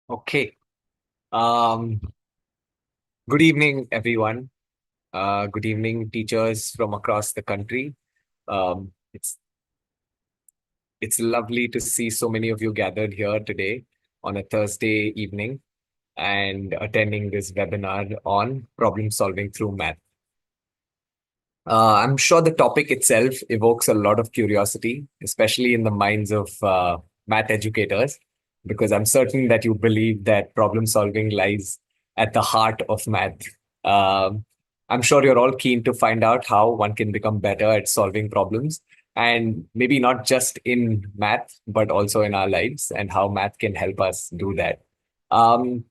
Okay. Um, Good evening, everyone. Good evening, teachers from across the country. Um, it's it's lovely to see so many of you gathered here today on a Thursday evening and attending this webinar on problem solving through math. I'm sure the topic itself evokes a lot of curiosity, especially in the minds of math educators, because I'm certain that you believe that problem solving lies at the heart of math. Um, I'm sure you're all keen to find out how one can become better at solving problems, and maybe not just in math, but also in our lives, and how math can help us do that. Um,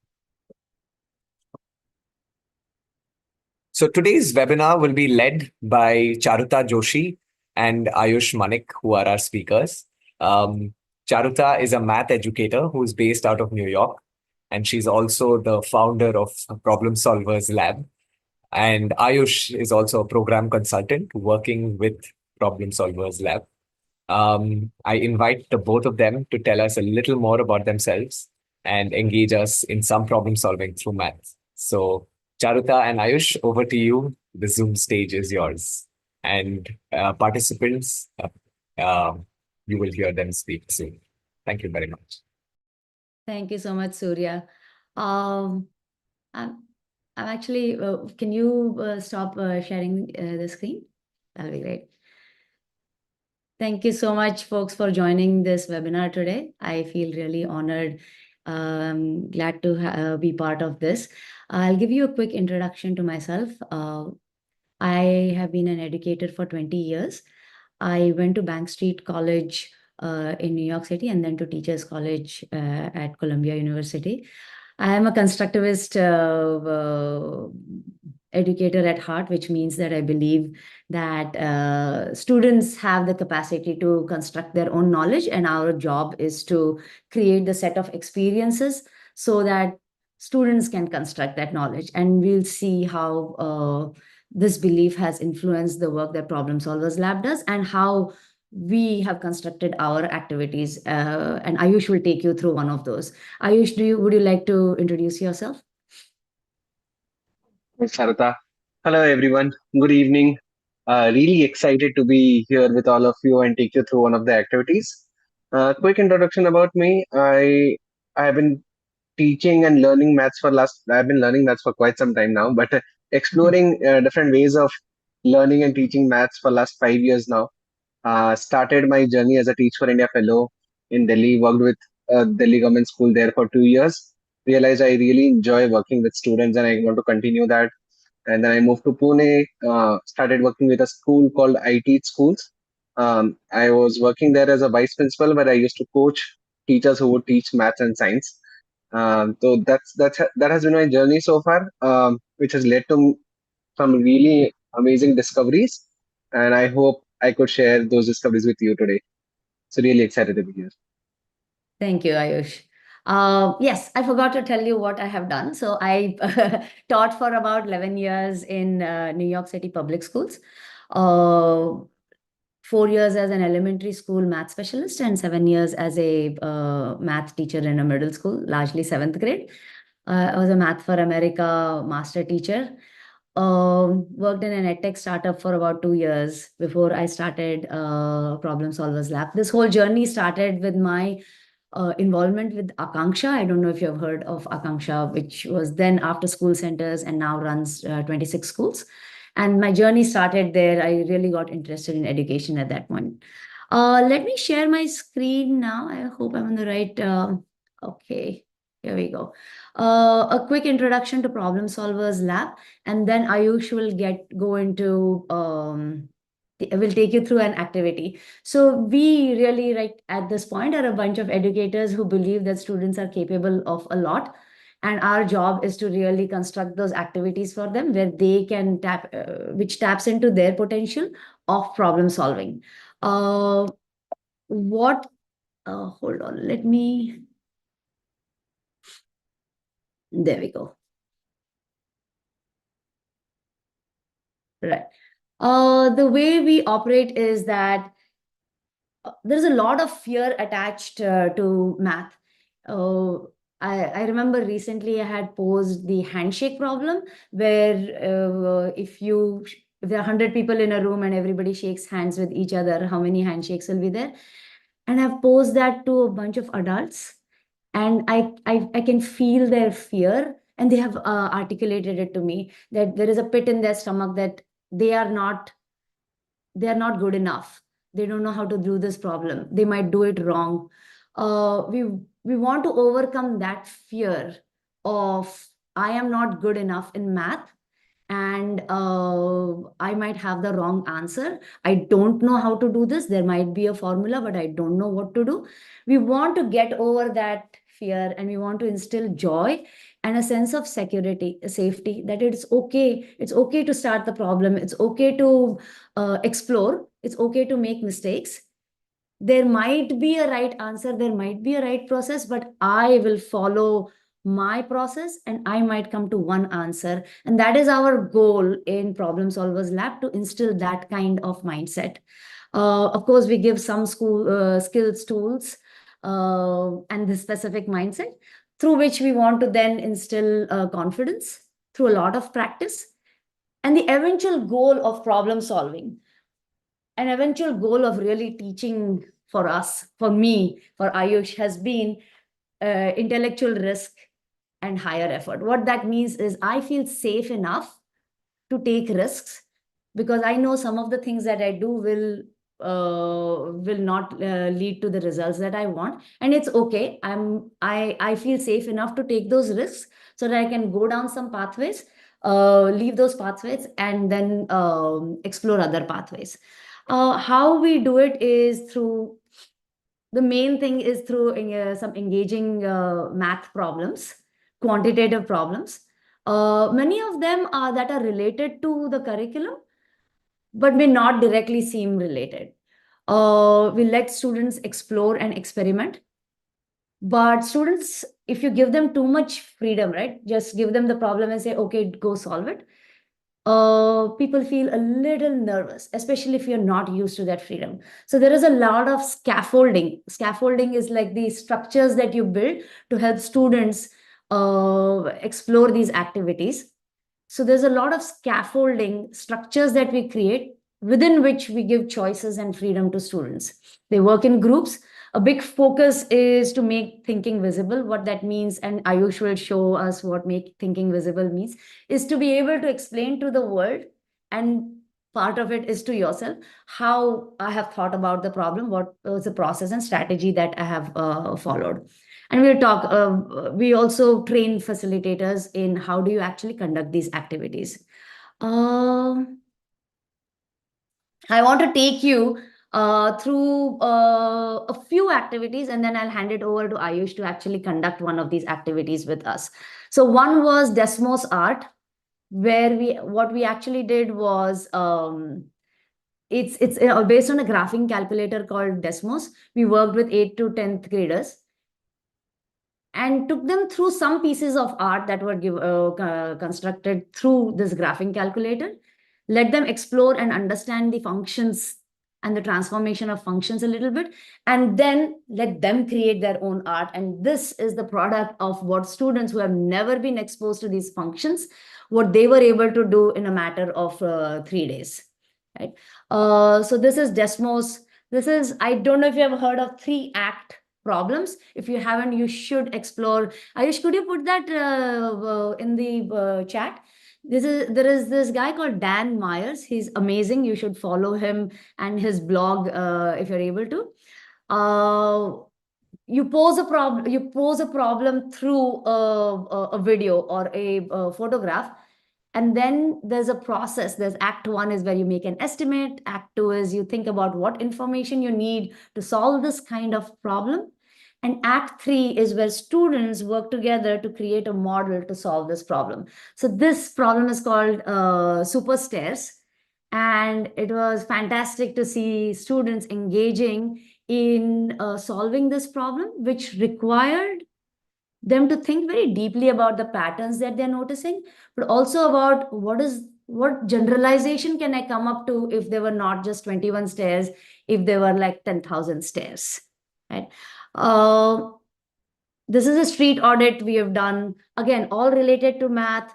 So today's webinar will be led by Charuta Joshi and Ayush Manik, who are our speakers. Um, Charuta is a math educator who is based out of New York, and she's also the founder of ProblemSolvers Lab. And Ayush is also a program consultant working with ProblemSolvers Lab. I invite the both of them to tell us a little more about themselves and engage us in some problem solving through math. So, Charuta and Ayush, over to you. The Zoom stage is yours. And participants, you will hear them speak soon. Thank you very much. Thank you so much, Surya. Um, I'm, I'm actually, can you stop sharing the screen? That'll be great. Thank you so much, folks, for joining this webinar today. I feel really honored. Glad to be part of this. I'll give you a quick introduction to myself. I have been an educator for 20 years. I went to Bank Street College in New York City and then to Teachers College at Columbia University. I am a constructivist educator at heart, which means that I believe that students have the capacity to construct their own knowledge, and our job is to create the set of experiences so that students can construct that knowledge. And we'll see how this belief has influenced the work that Problem Solvers Lab does and how we have constructed our activities. And Ayush will take you through one of those. Ayush, would you like to introduce yourself? Thanks, Charuta. Hello, everyone. Good evening. Really excited to be here with all of you and take you through one of the activities. Quick introduction about me. I have been teaching and learning maths for last. I've been learning maths for quite some time now, but exploring different ways of learning and teaching maths for last 5 years now. Started my journey as a Teach for India fellow in Delhi. Worked with Delhi government school there for 2 years. Realized I really enjoy working with students and I want to continue that, and then I moved to Pune, started working with a school called I Teach Schools. I was working there as a vice principal, where I used to coach teachers who would teach maths and science. So that has been my journey so far, which has led to some really amazing discoveries, and I hope I could share those discoveries with you today. So really excited to be here. Thank you, Ayush. Yes, I forgot to tell you what I have done. So I taught for about 11 years in New York City public schools. Uh, 4 years as an elementary school math specialist and 7 years as a math teacher in a middle school, largely seventh grade. I was a Math for America master teacher. Worked in an edtech startup for about 2 years before I started Problem Solvers Lab. This whole journey started with my involvement with Akanksha. I don't know if you've heard of Akanksha, which was then after school centers and now runs 26 schools. And my journey started there. I really got interested in education at that point. Let me share my screen now. I hope I'm on the right. Okay, here we go. A quick introduction to Problem Solvers Lab, and then Ayush will go into will take you through an activity. So we really, right at this point, are a bunch of educators who believe that students are capable of a lot. And our job is to really construct those activities for them where they can which taps into their potential of problem solving. Uh, what, hold on, there we go. Right. The way we operate is that there's a lot of fear attached to math. I remember recently I had posed the handshake problem where if there are 100 people in a room and everybody shakes hands with each other, how many handshakes will be there? And I've posed that to a bunch of adults, and I can feel their fear, and they have articulated it to me that there is a pit in their stomach that they are not they are not good enough. They don't know how to do this problem. They might do it wrong. We want to overcome that fear of I am not good enough in math, and I might have the wrong answer. I don't know how to do this. There might be a formula, but I don't know what to do. We want to get over that fear, and we want to instill joy and a sense of security, safety, that it's okay. It's okay to start the problem. It's okay to explore. It's okay to make mistakes. There might be a right answer, there might be a right process, but I will follow my process and I might come to one answer. And that is our goal in Problem Solvers Lab, to instill that kind of mindset. Of course, we give some school skills, tools, and this specific mindset through which we want to then instill confidence through a lot of practice, and the eventual goal of problem solving, an eventual goal of really teaching for us, for me, for Ayush, has been intellectual risk and higher effort. What that means is I feel safe enough to take risks because I know some of the things that I do will not lead to the results that I want, and it's okay. I feel safe enough to take those risks so that I can go down some pathways, leave those pathways, and then explore other pathways. How we do it is through the main thing is through some engaging math problems, quantitative problems. Many of them are that are related to the curriculum, but may not directly seem related. We let students explore and experiment. But students, if you give them too much freedom, right? Just give them the problem and say, okay, go solve it. People feel a little nervous, especially if you're not used to that freedom. So there is a lot of scaffolding. Scaffolding is like the structures that you build to help students explore these activities. So there's a lot of scaffolding structures that we create within which we give choices and freedom to students. They work in groups. A big focus is to make thinking visible. What that means, and Ayush will show us what make thinking visible means, is to be able to explain to the world, and part of it is to yourself, how I have thought about the problem, what was the process and strategy that I have followed. And we'll talk, we also train facilitators in how do you actually conduct these activities. I want to take you through a few activities, and then I'll hand it over to Ayush to actually conduct one of these activities with us. So one was Desmos Art, where what we actually did was it's based on a graphing calculator called Desmos. We worked with 8th to 10th graders and took them through some pieces of art that were constructed through this graphing calculator. Let them explore and understand the functions and the transformation of functions a little bit, and then let them create their own art. And this is the product of what students who have never been exposed to these functions, what they were able to do in a matter of 3 days. Right. So this is Desmos. This is, I don't know if you have heard of 3-act problems. If you haven't, you should explore. Ayush, could you put that in the chat? There is this guy called Dan Myers. He's amazing. You should follow him and his blog if you're able to. You pose a problem through a video or a photograph, and then there's a process. There's Act 1 is where you make an estimate. Act 2 is you think about what information you need to solve this kind of problem. And Act 3 is where students work together to create a model to solve this problem. So this problem is called Super Stairs. And it was fantastic to see students engaging in solving this problem, which required them to think very deeply about the patterns that they're noticing, but also about what generalization can I come up to if there were not just 21 stairs, if there were like 10,000 stairs, right? This is a street audit we have done. Again, all related to math.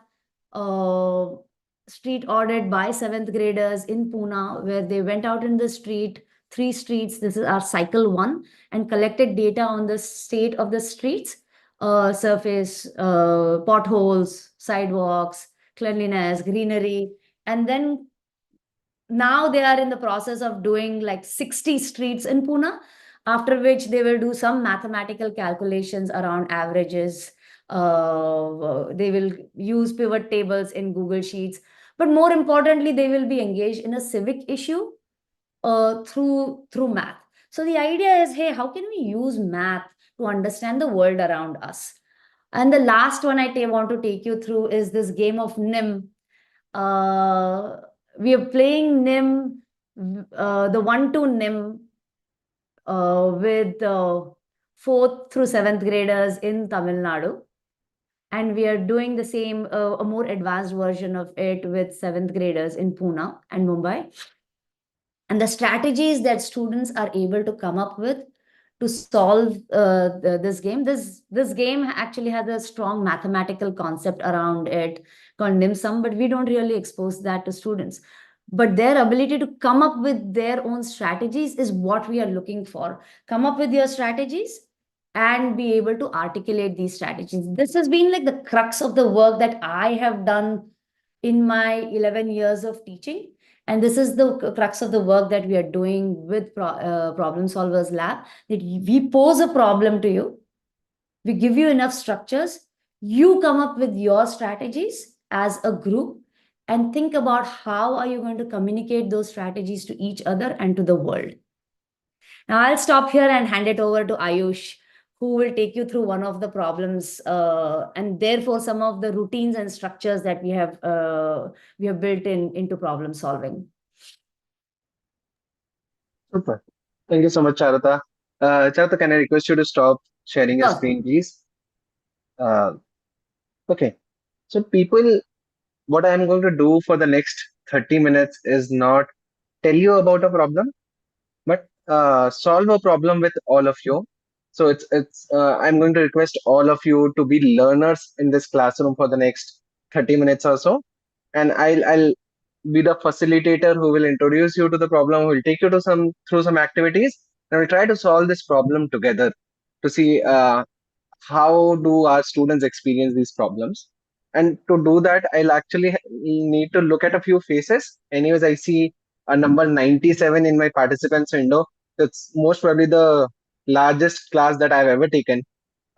Street audit by seventh graders in Pune, where they went out in the street, 3 streets. This is our cycle one, and collected data on the state of the streets, surface, potholes, sidewalks, cleanliness, greenery. And then now they are in the process of doing like 60 streets in Pune, after which they will do some mathematical calculations around averages. They will use pivot tables in Google Sheets. But more importantly, they will be engaged in a civic issue through math. So the idea is, hey, how can we use math to understand the world around us? And the last one I want to take you through is this game of NIM. We are playing NIM, the 1-2 NIM, with fourth through seventh graders in Tamil Nadu. And we are doing the same, a more advanced version of it with seventh graders in Pune and Mumbai. And the strategies that students are able to come up with to solve this game. This game actually has a strong mathematical concept around it called dim sum, but we don't really expose that to students. But their ability to come up with their own strategies is what we are looking for. Come up with your strategies and be able to articulate these strategies. This has been like the crux of the work that I have done in my 11 years of teaching. And this is the crux of the work that we are doing with Problem Solvers Lab, that we pose a problem to you, we give you enough structures, you come up with your strategies as a group and think about how are you going to communicate those strategies to each other and to the world. Now I'll stop here and hand it over to Ayush, who will take you through one of the problems and therefore some of the routines and structures that we have built into problem solving. Super. Thank you so much, Charuta. Charuta, can I request you to stop sharing your Sure. screen, please? Uh, okay. So, people, what I'm going to do for the next 30 minutes is not tell you about a problem, but solve a problem with all of you. So it's I'm going to request all of you to be learners in this classroom for the next 30 minutes or so, and I'll be the facilitator who will introduce you to the problem, who will take you to some through some activities, and we'll try to solve this problem together to see how do our students experience these problems. And to do that, I'll actually need to look at a few faces. Anyways, I see a number 97 in my participants window. That's most probably the largest class that I've ever taken.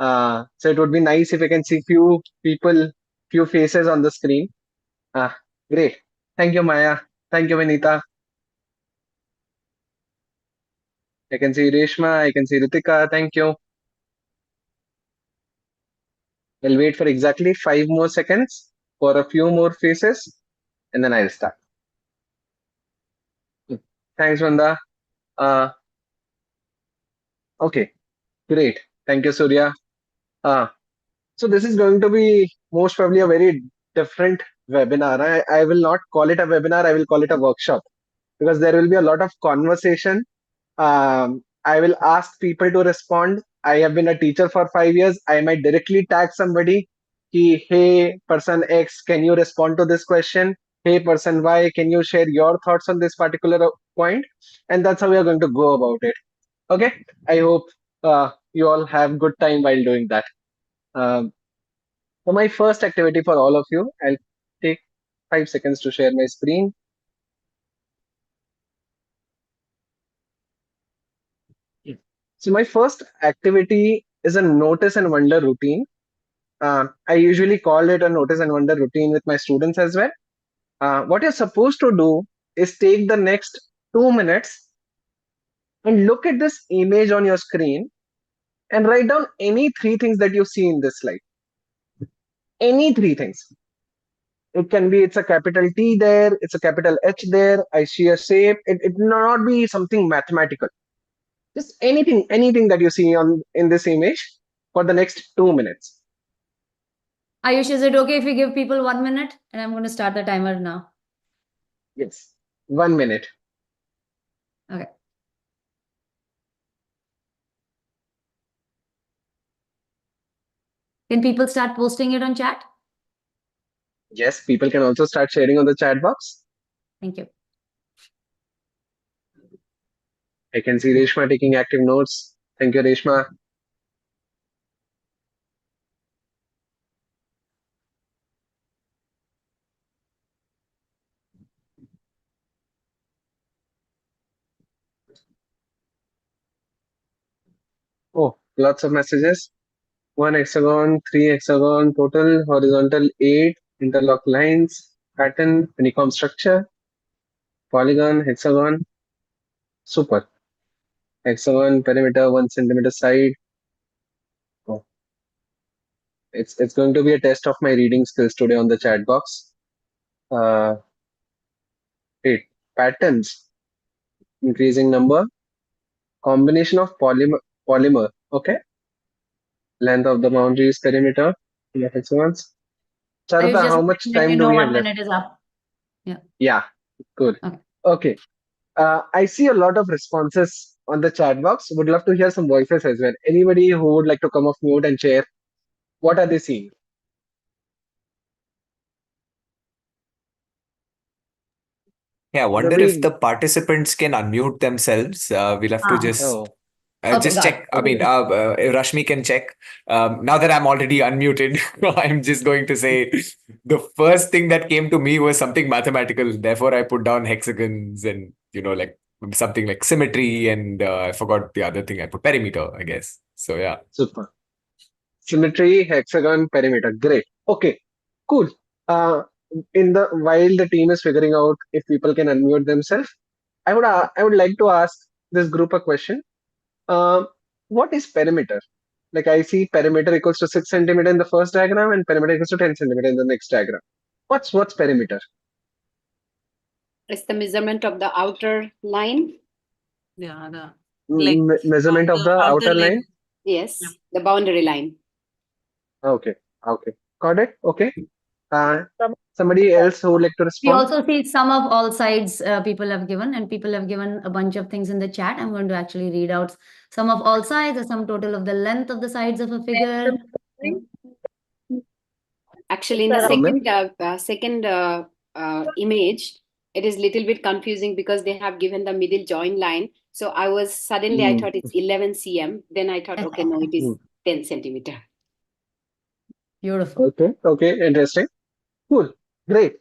So it would be nice if I can see few people, few faces on the screen. Ah, great. Thank you, Maya. Thank you, Vinita. I can see Reshma. I can see Ritika. Thank you. We'll wait for exactly 5 more seconds for a few more faces, and then I'll start. Thanks, Vanda. Uh, okay, great. Thank you, Surya. Uh, so this is going to be most probably a very different webinar. I will not call it a webinar. I will call it a workshop because there will be a lot of conversation. I will ask people to respond. I have been a teacher for 5 years. I might directly tag somebody. Ki, hey, person X, can you respond to this question? Hey, person Y, can you share your thoughts on this particular point? And that's how we are going to go about it. Okay. I hope you all have good time while doing that. Um, so my first activity for all of you, I'll take 5 seconds to share my screen. So my first activity is a notice and wonder routine. I usually call it a notice and wonder routine with my students as well. What you're supposed to do is take the next 2 minutes and look at this image on your screen and write down any three things that you see in this slide. Any three things. It can be it's a capital T there, it's a capital H there, I see a shape. It will not be something mathematical. Just anything that you see on in this image for the next 2 minutes. Ayush, is it okay if we give people 1 minute? And I'm going to start the timer now. Yes, 1 minute. Okay. Can people start posting it on chat? Yes, people can also start sharing on the chat box. Thank you. I can see Reshma taking active notes. Thank you, Reshma. Oh, lots of messages. One hexagon, three hexagon, total horizontal 8, interlock lines, pattern, honeycomb structure, polygon, hexagon, super. Hexagon, perimeter, 1 centimeter side. Oh, it's going to be a test of my reading skills today on the chat box. Uh, 8 patterns, increasing number, combination of polymer. Okay, length of the boundaries, perimeter, yeah, hexagons. I was Charuta, just how much let time you do know we have 1 minute left? is up. Yeah. Yeah, good. Okay. Okay. I see a lot of responses on the chat box. Would love to hear some voices as well. Anybody who would like to come off mute and share what are they seeing? Yeah, I wonder if Nobody. the participants can unmute themselves. We'll have to just Oh, Okay, just got it. check. I mean, Rashmi can check. Now that I'm already unmuted, I'm just going to say the first thing that came to me was something mathematical. Therefore, I put down hexagons and, like something like symmetry. And I forgot the other thing. I put perimeter, I guess. So, yeah. super. Symmetry, hexagon, perimeter. Great. Okay, cool. Uh, in the while the team is figuring out if people can unmute themselves, I would like to ask this group a question. Um, what is perimeter? Like I see perimeter equals to 6 centimeter in the first diagram and perimeter equals to 10 centimeter in the next diagram. What's perimeter? It's the measurement of the outer line. Yeah, the like Measurement of the outer outer line. line. Yes, Yeah. the boundary line. Okay, okay, got it. Okay. Somebody else who would like to We respond? also see sum of all sides people have given, and people have given a bunch of things in the chat. I'm going to actually read out sum of all sides, the sum total of the length of the sides of a figure. Actually, in the Comment? second image, it is little bit confusing because they have given the middle join line. So I Hmm. thought it's 11 cm. Then I thought, okay, no, it is 10 centimeter. Beautiful. Okay, okay, interesting. Cool, great.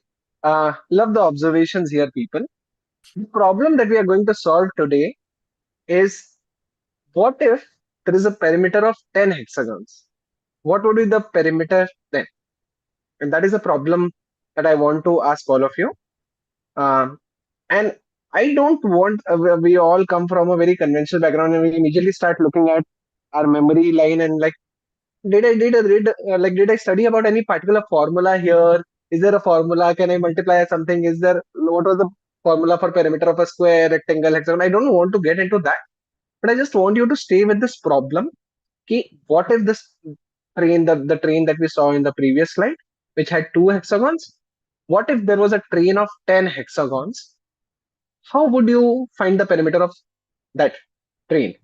Love the observations here, people. The problem that we are going to solve today is what if there is a perimeter of 10 hexagons? What would be the perimeter then? And that is a problem that I want to ask all of you. Um, and I don't want, we all come from a very conventional background and we immediately start looking at our memory line and like, did I study about any particular formula here? Is there a formula? Can I multiply something? What was the formula for perimeter of a square, rectangle, hexagon? I don't want to get into that, but I just want you to stay with this problem. Okay, what if this train, the train that we saw in the previous slide, which had 2 hexagons, what if there was a train of 10 hexagons? How would you find the perimeter of that train?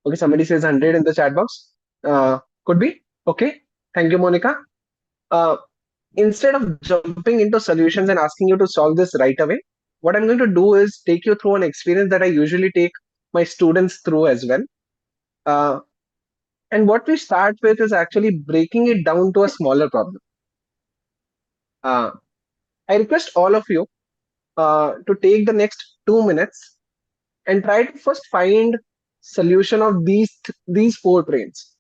Okay, somebody says 100 in the chat box. Could be. Okay, thank you, Monica. Uh, Instead of jumping into solutions and asking you to solve this right away, what I'm going to do is take you through an experience that I usually take my students through as well. Uh, and what we start with is actually breaking it down to a smaller problem. Uh, I request all of you to take the next 2 minutes and try to first find solution of these four trains.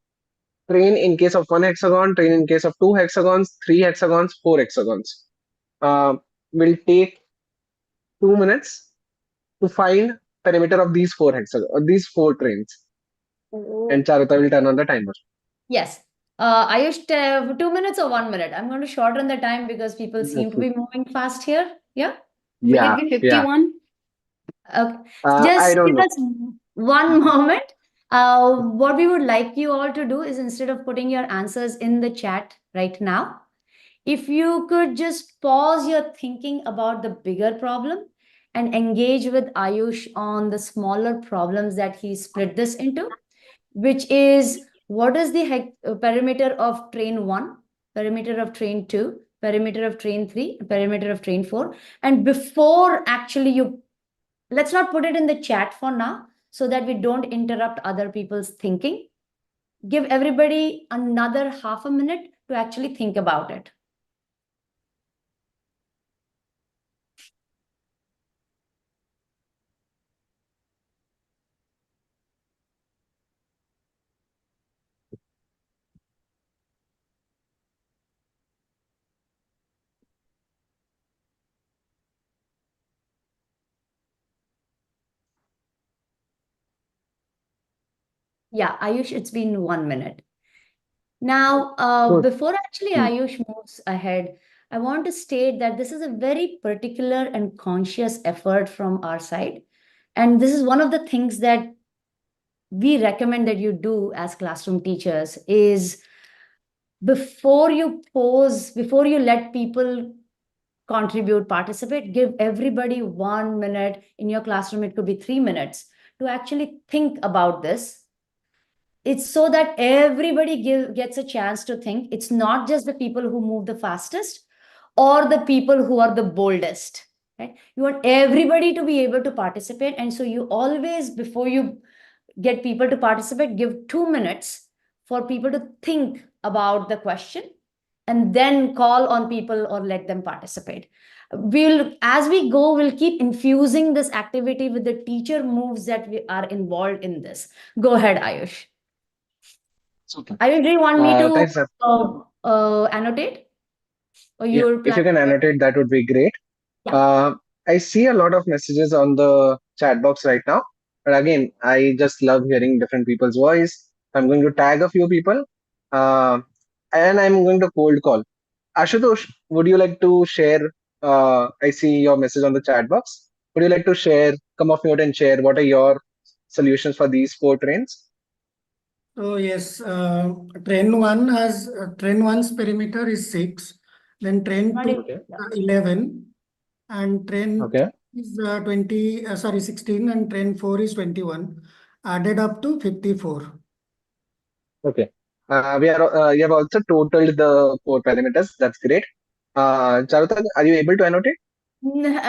Train in case of 1 hexagon, train in case of 2 hexagons, 3 hexagons, 4 hexagons. Will take 2 minutes to find perimeter of these four hexagons or these four trains. And Charuta will turn on the timer. Yes. Ayush, 2 minutes or 1 minute? I'm going to shorten the time because people seem to be moving fast here. Yeah. Will Yeah, it be yeah. 51? Okay. I Just don't give know. us one moment. What we would like you all to do is instead of putting your answers in the chat right now, if you could just pause your thinking about the bigger problem and engage with Ayush on the smaller problems that he split this into, which is what is the perimeter of train 1, perimeter of train 2, perimeter of train 3, perimeter of train 4. And before actually let's not put it in the chat for now so that we don't interrupt other people's thinking. Give everybody another half a minute to actually think about it. Yeah, Ayush, it's been 1 minute. Now, Good. before actually Ayush moves ahead, I want to state that this is a very particular and conscious effort from our side. And this is one of the things that we recommend that you do as classroom teachers is before you pose, before you let people contribute, participate, give everybody 1 minute in your classroom. It could be 3 minutes to actually think about this. It's so that everybody gets a chance to think. It's not just the people who move the fastest or the people who are the boldest, right? You want everybody to be able to participate. And so you always, before you get people to participate, give 2 minutes for people to think about the question and then call on people or let them participate. As we go, we'll keep infusing this activity with the teacher moves that we are involved in this. Go ahead, Ayush. Super. Ayush, do you want me to Thanks, sir. annotate? Or Yeah, you're if you planning? can annotate, that would be great. Yeah. I see a lot of messages on the chat box right now, but again, I just love hearing different people's voice. I'm going to tag a few people, uh, and I'm going to cold call. Ashutosh, would you like to share? I see your message on the chat box. Would you like to share? Come off mute and share. What are your solutions for these four trains? So yes, train one's perimeter is 6, then train Not 2 even- Okay. yeah. 11, and train Okay. is 16, and train 4 is 21, added up to 54. Okay. You have also totaled the four parameters. That's great. Charuta, are you able to annotate? Surya,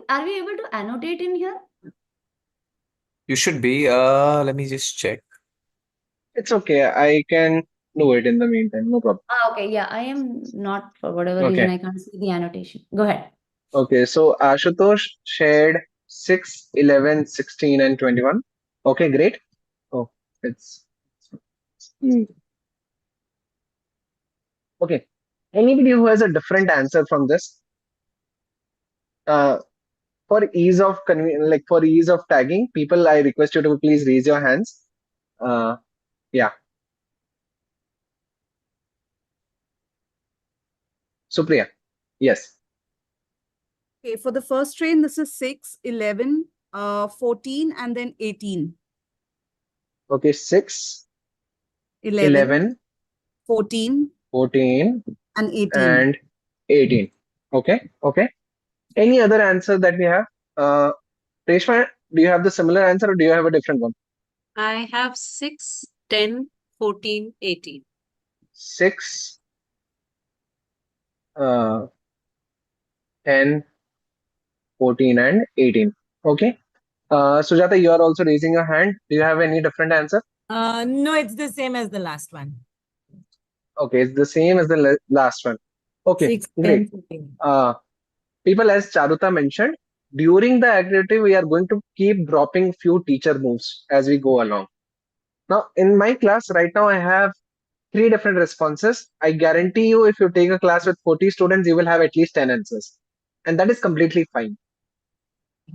are we able to annotate in here? You should be. Let me just check. It's okay. I can do it in the meantime. No problem. Okay, yeah, I am not, for whatever reason, Okay. I can't see the annotation. Go ahead. Okay. So Ashutosh shared 6, 11, 16, and 21. Okay, great. Oh, it's hmm. Okay. Anybody who has a different answer from this, uh, for ease of tagging people, I request you to please raise your hands. Uh, yeah. Supriya. Yes. Okay, for the first train, this is 6, 11, 14, and then 18. Okay. 6, 11, 11, 14, 14, and 18. and 18. Okay. Okay. Any other answer that we have? Reshma, do you have the similar answer or do you have a different one? I have 6, 10, 14, 18. 6, 10, 14, and 18. Okay. Sujata, you are also raising your hand. Do you have any different answer? No, it's the same as the last one. Okay, it's the same as the last one. Okay, 6, great. 10, 15. People, as Charuta mentioned, during the activity, we are going to keep dropping few teacher moves as we go along. Now, in my class right now, I have three different responses. I guarantee you, if you take a class with 40 students, you will have at least 10 answers. And that is completely fine.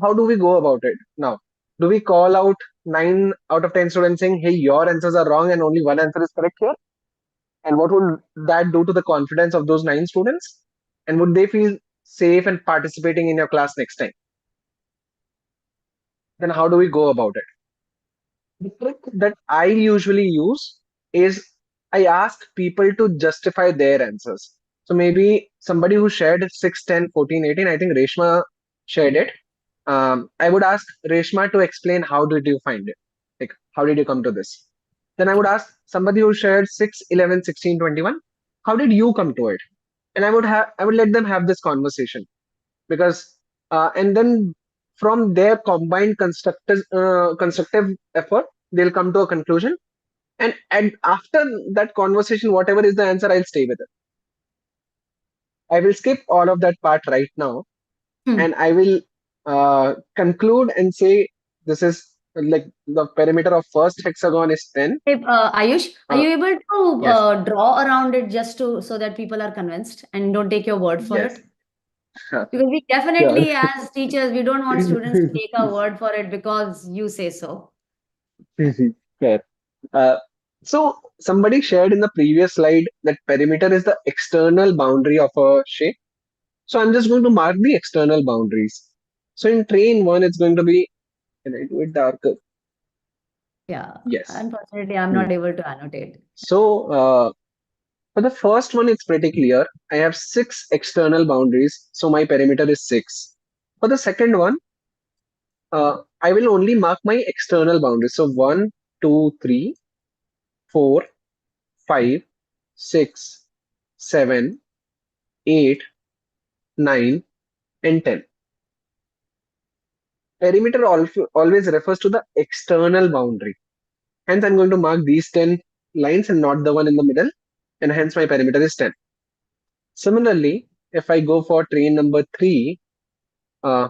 How do we go about it? Now, do we call out 9 out of 10 students saying, hey, your answers are wrong and only one answer is correct here? And what would that do to the confidence of those 9 students? And would they feel safe and participating in your class next time? Then how do we go about it? The trick that I usually use is I ask people to justify their answers. So maybe somebody who shared 6, 10, 14, 18, I think Reshma shared it. I would ask Reshma to explain how did you find it? Like, how did you come to this? Then I would ask somebody who shared 6, 11, 16, 21, how did you come to it? And I would let them have this conversation, because and then from their combined constructive effort, they'll come to a conclusion. And after that conversation, whatever is the answer, I'll stay with it. I will skip all of that part right now, and I will conclude and say this is like the perimeter of first hexagon is 10. Ayush, are Uh, you able to yes, draw around it just to so that people are convinced and don't take your word for yes, it? Because we sure. definitely, as teachers, we don't want students to take our word for it because you say so. Fair. Uh, so somebody shared in the previous slide that perimeter is the external boundary of a shape. So I'm just going to mark the external boundaries. So in train one, it's going to be, can I do it darker? Yeah. Yes. Unfortunately, I'm Hmm. not able to annotate. So for the first one, it's pretty clear. I have 6 external boundaries, so my perimeter is 6. For the second one, I will only mark my external boundaries. So 1, 2, 3, 4, 5, 6, 7, 8, 9, and 10. Perimeter always refers to the external boundary. Hence, I'm going to mark these 10 lines and not the one in the middle, and hence my perimeter is 10. Similarly, if I go for train number 3, uh,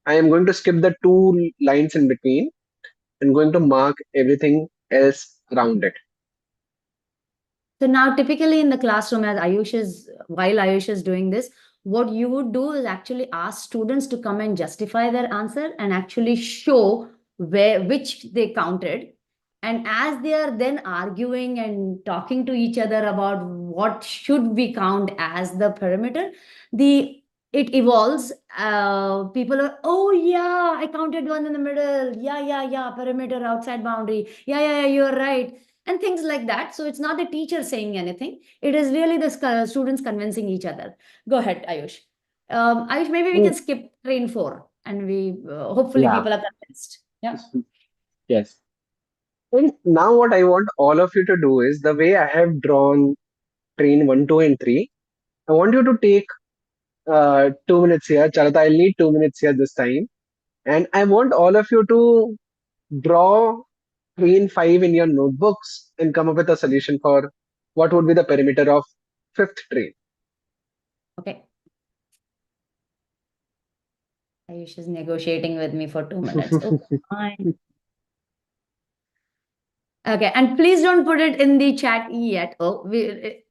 I am going to skip the 2 lines in between and going to mark everything else around it. So now typically in the classroom, while Ayush is doing this, what you would do is actually ask students to come and justify their answer and actually show which they counted. And as they are then arguing and talking to each other about what should we count as the perimeter, it evolves. People are, oh yeah, I counted one in the middle. Yeah, perimeter, outside boundary. Yeah, you're right, and things like that. So it's not the teacher saying anything. It is really the students convincing each other. Go ahead, Ayush. Ayush, maybe we Mm, can skip train 4 and we hopefully yeah. people are convinced. Yeah. Yes. And now what I want all of you to do is the way I have drawn train 1, 2, and 3. I want you to take 2 minutes here. Charata, I'll need 2 minutes here this time. And I want all of you to draw train 5 in your notebooks and come up with a solution for what would be the perimeter of fifth train. Okay. Ayush is negotiating with me for 2 minutes. Okay, fine. Okay, and please don't put it in the chat yet. Oh,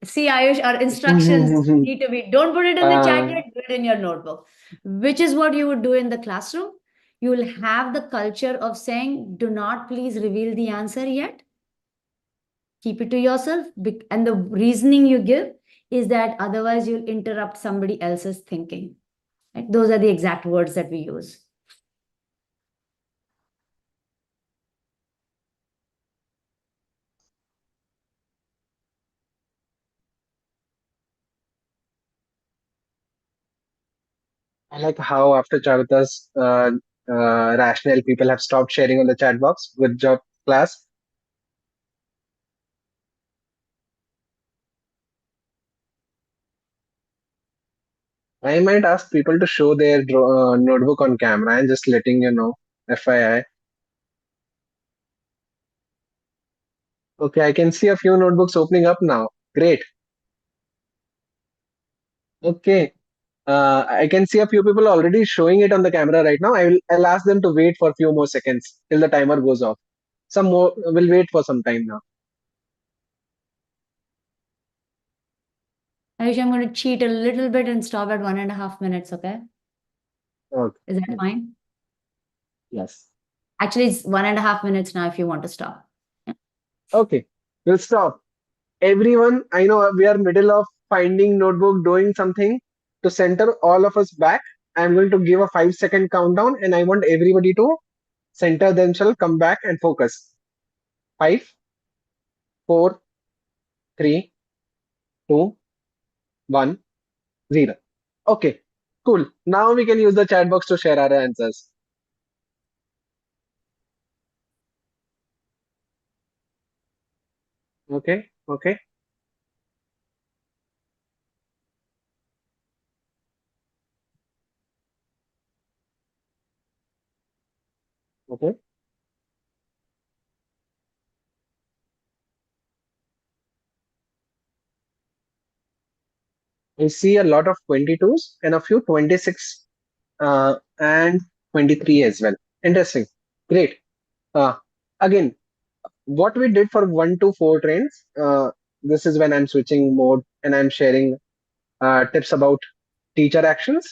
see, Ayush, our instructions need to be, don't put it in the chat uh, yet, do it in your notebook, which is what you would do in the classroom. You will have the culture of saying, do not please reveal the answer yet. Keep it to yourself. And the reasoning you give is that otherwise you'll interrupt somebody else's thinking. Right? Those are the exact words that we use. I like how after Charuta's rationale, people have stopped sharing on the chat box. Good job, class. I might ask people to show their notebook on camera and just letting you know, FYI. Okay, I can see a few notebooks opening up now. Great. Okay. I can see a few people already showing it on the camera right now. I'll ask them to wait for a few more seconds till the timer goes off. Some more will wait for some time now. Ayush, I'm going to cheat a little bit and stop at 1.5 minutes, okay? Okay. Is that fine? Yes. Actually, it's 1.5 minutes now if you want to stop. Yeah. Okay. We'll stop. Everyone, I know we are middle of finding notebook, doing something to center all of us back. I'm going to give a 5-second countdown and I want everybody to center themselves, come back and focus. 5, 4, 3, 2, 1, 0. Okay, cool. Now we can use the chat box to share our answers. Okay, okay, okay. I see a lot of 22s and a few 26 and 23 as well. Interesting. Great. Uh, Again, what we did for 1 to 4 trains, this is when I'm switching mode and I'm sharing tips about teacher actions.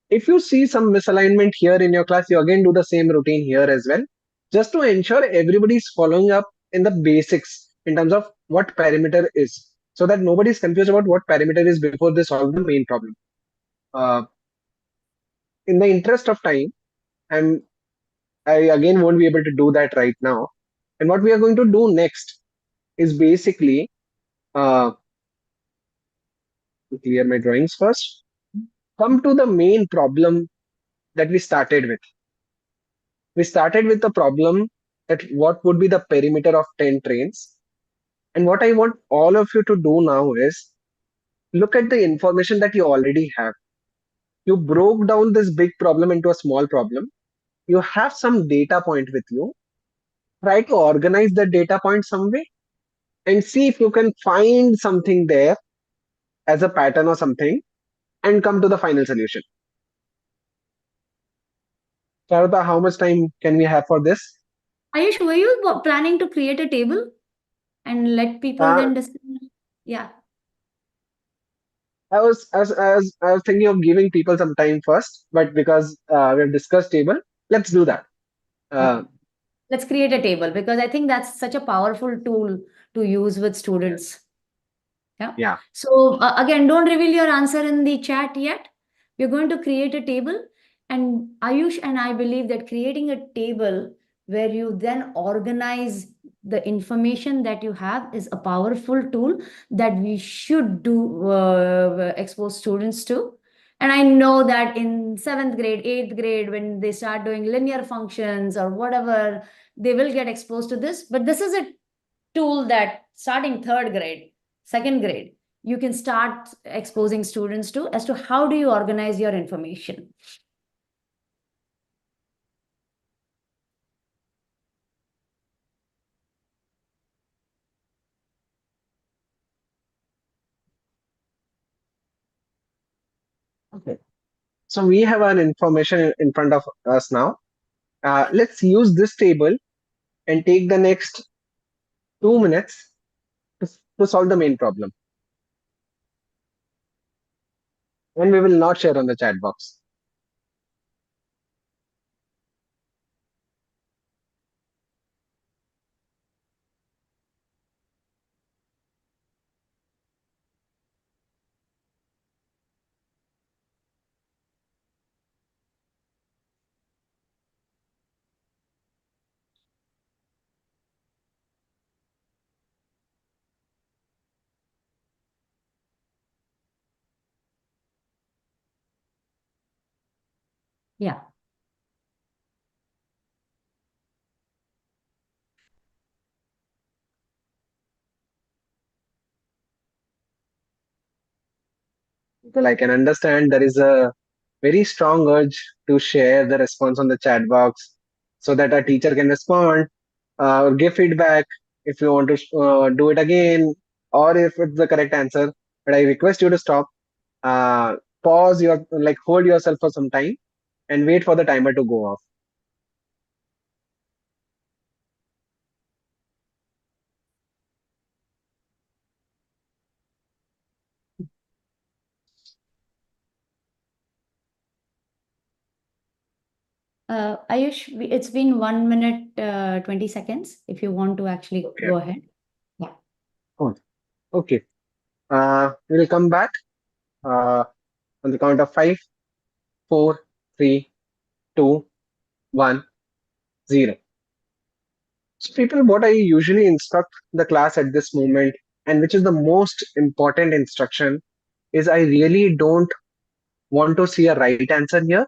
If you see some misalignment here in your class, you again do the same routine here as well, just to ensure everybody's following up in the basics in terms of what parameter is, so that nobody's confused about what parameter is before they solve the main problem. Uh, in the interest of time, I'm I again won't be able to do that right now. And what we are going to do next is basically clear my drawings first. Come to the main problem that we started with. We started with the problem that what would be the perimeter of 10 trains. And what I want all of you to do now is look at the information that you already have. You broke down this big problem into a small problem. You have some data point with you. Try to organize the data point some way and see if you can find something there as a pattern or something and come to the final solution. Charuta, how much time can we have for this? Ayush, were you planning to create a table and let people Uh, then discuss? Yeah. I was thinking of giving people some time first, but because we have discussed table, let's do that. Okay. Uh, Let's create a table because I think that's such a powerful tool to use with students. Yeah. yeah. So again, don't reveal your answer in the chat yet. We're going to create a table, and Ayush and I believe that creating a table where you then organize the information that you have is a powerful tool that we should do expose students to. And I know that in seventh grade, eighth grade, when they start doing linear functions or whatever, they will get exposed to this. But this is a tool that starting third grade, second grade, you can start exposing students to as to how do you organize your information. Okay. So we have an information in front of us now. Let's use this table and take the next 2 minutes to solve the main problem. And we will not share on the chat box. Yeah. Well, I can understand there is a very strong urge to share the response on the chat box so that a teacher can respond or give feedback if you want to do it again or if it's the correct answer. But I request you to stop, uh, pause your like hold yourself for some time and wait for the timer to go off. Ayush, it's been 1 minute, 20 seconds. If you want to actually Okay. go ahead. Yeah. Oh, okay. We'll come back on the count of 5, 4, 3, 2, 1, 0. So, people, what I usually instruct the class at this moment, and which is the most important instruction, is I really don't want to see a right answer here.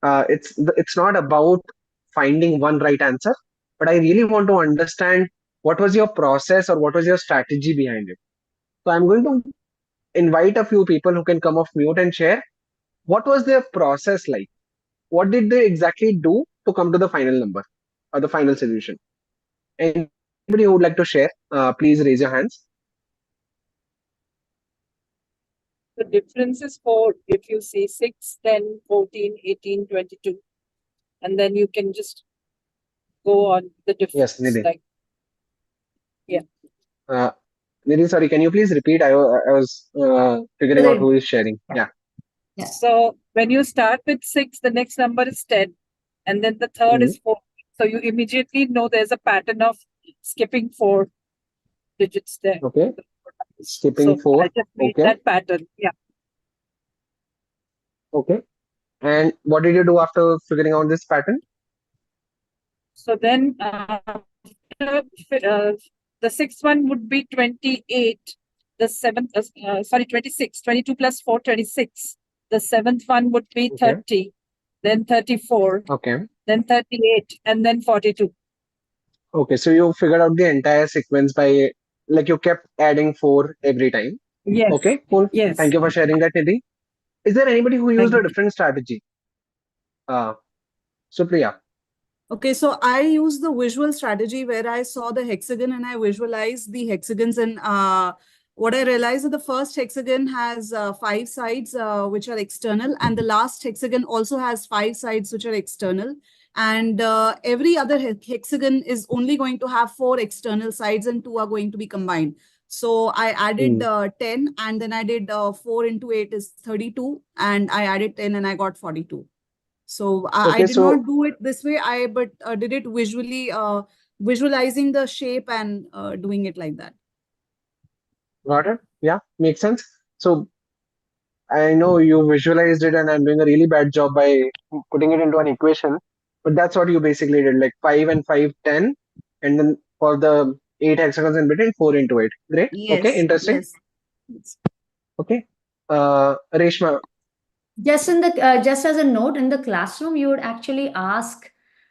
It's not about finding one right answer, but I really want to understand what was your process or what was your strategy behind it? So I'm going to invite a few people who can come off mute and share what was their process like. What did they exactly do to come to the final number or the final solution? Anybody who would like to share, please raise your hands. The difference is 4 if you say 6, 10, 14, 18, 22. And then you can just go on the difference. Yes, Nidhi. Like, yeah. Nidhi, sorry, can you please repeat? I was figuring out who is sharing. Yeah. So when you start with 6, the next number is 10. And then the third is 4. So you immediately know there's a pattern of skipping 4 digits there. Okay. Skipping So 4. I just made Okay. that pattern. Yeah. Okay. And what did you do after figuring out this pattern? So then the sixth one would be 28. The seventh, 26. 22 plus 4, 26. The seventh one would be 30. Then 34. Okay. Then 38. And then 42. Okay. So you figured out the entire sequence by, like, you kept adding 4 every time. Yes. Okay. Cool. Yes. Thank you for sharing that, Nidhi. Is there anybody who used Thank a you. different strategy? Supriya. Okay, so I used the visual strategy where I saw the hexagon and I visualized the hexagons, and what I realized is the first hexagon has 5 sides which are external, and the last hexagon also has 5 sides which are external, and every other hexagon is only going to have 4 external sides and 2 are going to be combined. So I added 10, and then I did 4 into 8 is 32, and I added 10 and I got 42. So I Okay, did so not do it this way. I did it visually, visualizing the shape and doing it like that. got it. Yeah, makes sense. So I know you visualized it, and I'm doing a really bad job by putting it into an equation. But that's what you basically did, like 5 and 5, 10, and then for the 8 hexagons in between, 4 into 8. Great. Okay, Yes, interesting. yes. Okay. Reshma, Just as a note, in the classroom, you would actually ask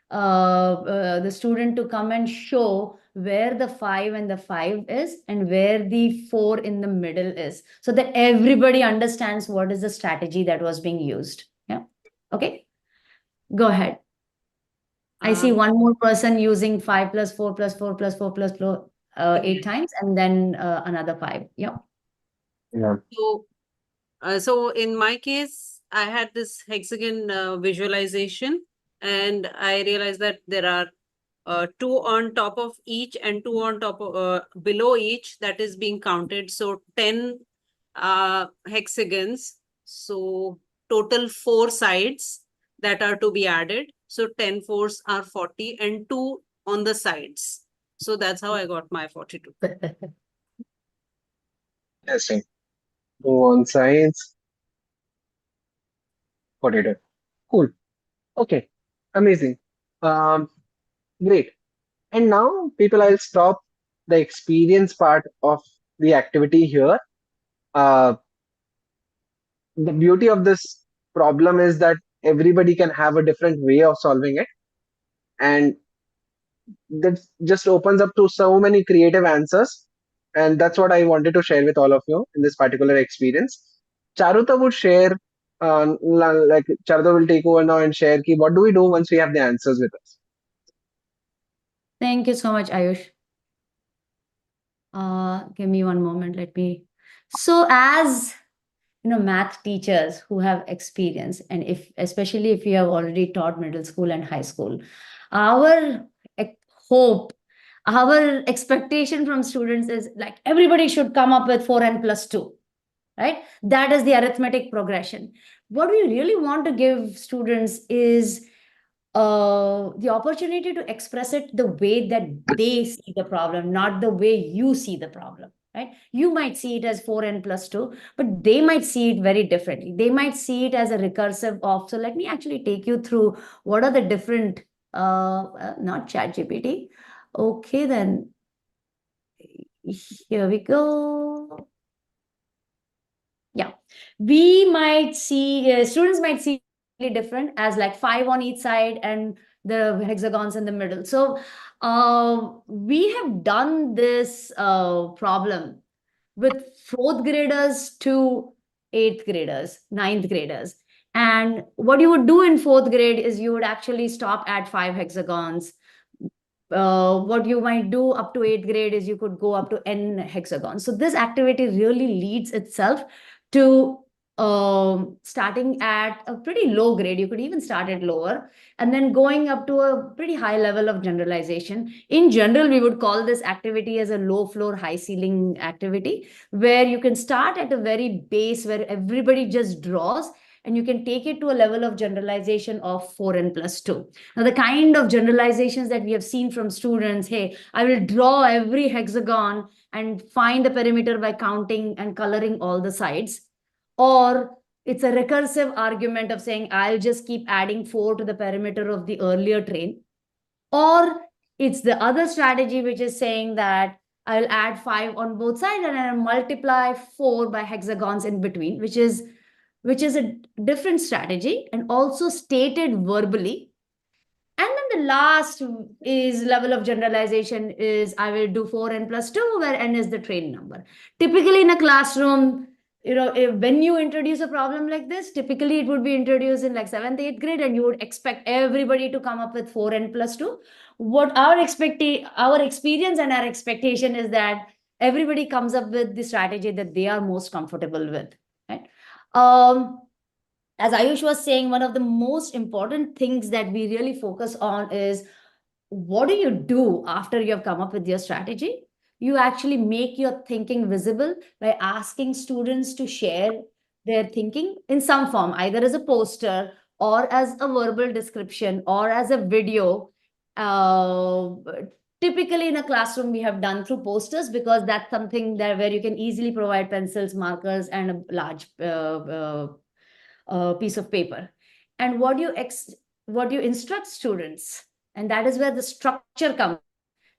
the student to come and show where the 5 and the 5 is and where the 4 in the middle is, so that everybody understands what is the strategy that was being used. Yeah. Okay. Go ahead. I see one more person using 5 plus 4 plus 4 plus 4 plus 4 8 times, and then another 5. Yeah. yeah. So in my case, I had this hexagon visualization, and I realized that there are 2 on top of each and 2 on top of below each that is being counted. So 10 hexagons. So total 4 sides that are to be added. So 10 fours are 40 and 2 on the sides. So that's how I got my 42. Interesting. 2 on sides, 42. Cool. Okay. Amazing. Great. And now, people, I'll stop the experience part of the activity here. The beauty of this problem is that everybody can have a different way of solving it, and that just opens up to so many creative answers. And that's what I wanted to share with all of you in this particular experience. Charuta would share, like Charuta will take over now and share ki, what do we do once we have the answers with us? Thank you so much, Ayush. Give me one moment. So as math teachers who have experience, and especially if you have already taught middle school and high school, our hope, our expectation from students is like everybody should come up with 4n plus 2, right? That is the arithmetic progression. What we really want to give students is the opportunity to express it the way that they see the problem, not the way you see the problem, right? You might see it as 4n plus 2, but they might see it very differently. They might see it as a recursive of, so let me actually take you through what are the different, not ChatGPT. Okay, then here we go. Yeah, we might see, students might see different as like 5 on each side and the hexagons in the middle. So we have done this problem with 4th graders to 8th graders, 9th graders. And what you would do in 4th grade is you would actually stop at 5 hexagons. What you might do up to 8th grade is you could go up to n hexagons. So this activity really leads itself to starting at a pretty low grade. You could even start at lower and then going up to a pretty high level of generalization. In general, we would call this activity as a low floor, high ceiling activity, where you can start at a very base where everybody just draws, and you can take it to a level of generalization of 4n plus 2. Now, the kind of generalizations that we have seen from students, hey, I will draw every hexagon and find the perimeter by counting and coloring all the sides. Or it's a recursive argument of saying, I'll just keep adding 4 to the perimeter of the earlier train. Or it's the other strategy, which is saying that I'll add 5 on both sides and I'll multiply 4 by hexagons in between, which is a different strategy and also stated verbally. And then the last is level of generalization is I will do 4n plus 2, where n is the train number. Typically in a classroom, when you introduce a problem like this, typically it would be introduced in like 7th, 8th grade, and you would expect everybody to come up with 4n plus 2. What our experience and our expectation is that everybody comes up with the strategy that they are most comfortable with, right? As Ayush was saying, one of the most important things that we really focus on is what do you do after you have come up with your strategy? You actually make your thinking visible by asking students to share their thinking in some form, either as a poster or as a verbal description or as a video. Typically in a classroom, we have done through posters because that's something that where you can easily provide pencils, markers, and a large piece of paper. And what you instruct students, and that is where the structure comes.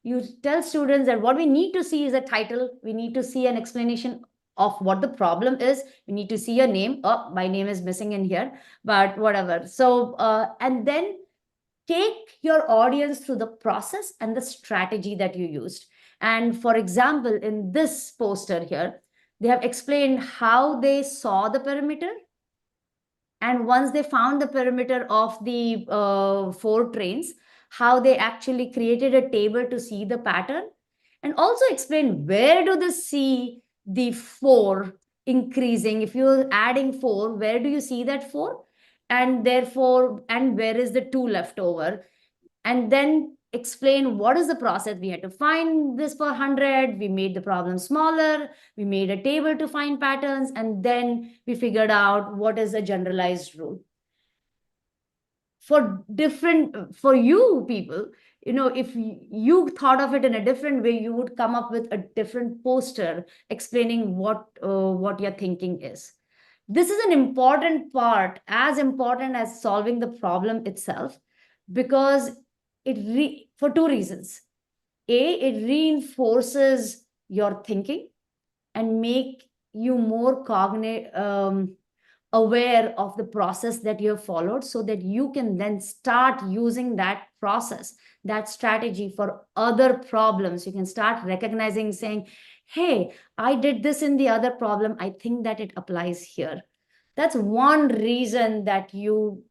You tell students that what we need to see is a title. We need to see an explanation of what the problem is. We need to see your name. Oh, my name is missing in here, but whatever. So, and then take your audience through the process and the strategy that you used. And for example, in this poster here, they have explained how they saw the perimeter. And once they found the perimeter of the 4 trains, how they actually created a table to see the pattern, and also explain where do they see the 4 increasing. If you're adding 4, where do you see that 4? And therefore, and where is the 2 left over? And then explain what is the process. We had to find this for 100. We made the problem smaller. We made a table to find patterns. And then we figured out what is a generalized rule. For you people, if you thought of it in a different way, you would come up with a different poster explaining what your thinking is. This is an important part, as important as solving the problem itself, because for 2 reasons. It reinforces your thinking and make you more aware of the process that you have followed, so that you can then start using that process, that strategy for other problems. You can start recognizing, saying, hey, I did this in the other problem. I think that it applies here. That's one reason that you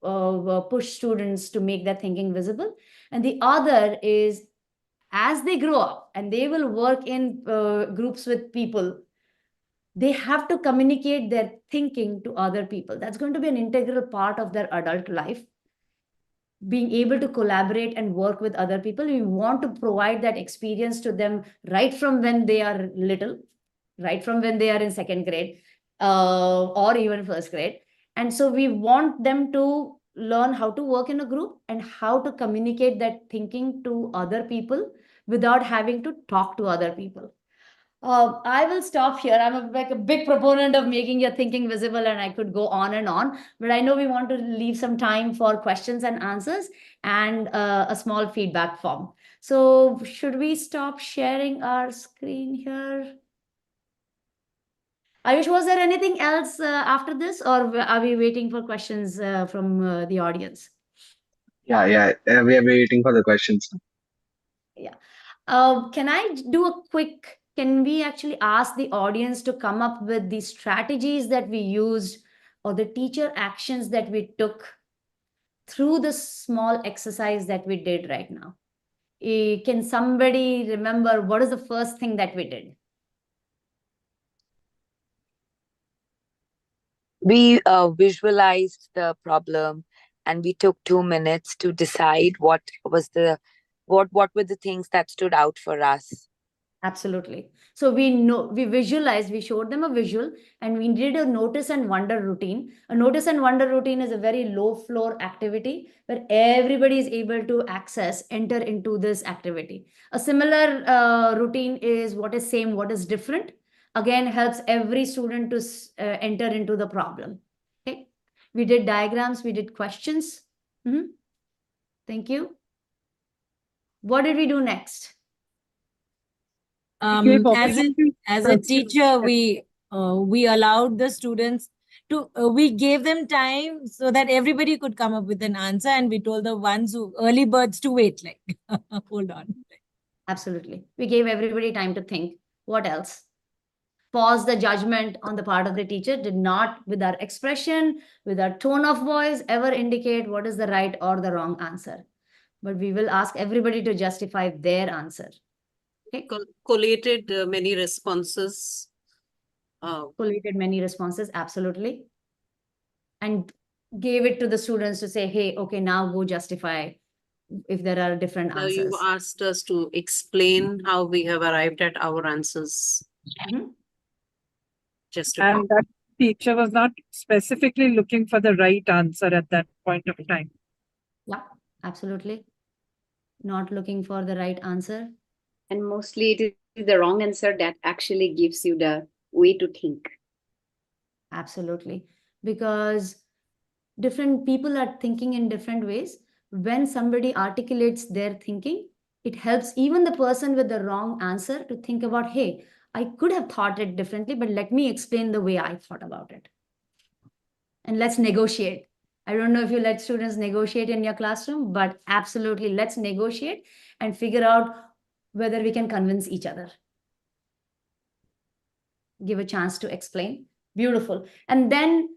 push students to make their thinking visible. And the other is, as they grow up and they will work in groups with people, they have to communicate their thinking to other people. That's going to be an integral part of their adult life. Being able to collaborate and work with other people, we want to provide that experience to them right from when they are little, right from when they are in 2nd grade, or even 1st grade. And so we want them to learn how to work in a group and how to communicate that thinking to other people without having to talk to other people. I will stop here. I'm a big proponent of making your thinking visible, and I could go on and on, but I know we want to leave some time for questions and answers and a small feedback form. So should we stop sharing our screen here? Ayush, was there anything else after this, or are we waiting for questions from the audience? Yeah. We are waiting for the questions. Yeah. Can we actually ask the audience to come up with the strategies that we used or the teacher actions that we took through the small exercise that we did right now? Can somebody remember what is the first thing that we did? We visualized the problem and we took 2 minutes to decide what were the things that stood out for us. Absolutely. So we visualized, we showed them a visual, and we did a notice and wonder routine. A notice and wonder routine is a very low floor activity where everybody is able to enter into this activity. A similar routine is what is same, what is different. Again, helps every student to enter into the problem. Okay. We did diagrams, we did questions. Thank you. What did we do next? As a teacher, we allowed the students to we gave them time so that everybody could come up with an answer, and we told the ones who early birds to wait, like hold on. Absolutely. We gave everybody time to think. What else? Pause the judgment on the part of the teacher, did not, with our expression, with our tone of voice, ever indicate what is the right or the wrong answer. But we will ask everybody to justify their answer. Okay. Collated many responses. Collated many responses, absolutely. And gave it to the students to say, hey, okay, now go justify if there are different Now answers. you asked us to explain how we have arrived at our answers. And that teacher was not specifically looking for the right answer at that point of time. Yeah, absolutely. Not looking for the right answer. And mostly it is the wrong answer that actually gives you the way to think. Absolutely. Because different people are thinking in different ways. When somebody articulates their thinking, it helps even the person with the wrong answer to think about, hey, I could have thought it differently, but let me explain the way I thought about it. And let's negotiate. I don't know if you let students negotiate in your classroom, but absolutely, let's negotiate and figure out whether we can convince each other. Give a chance to explain. Beautiful. And then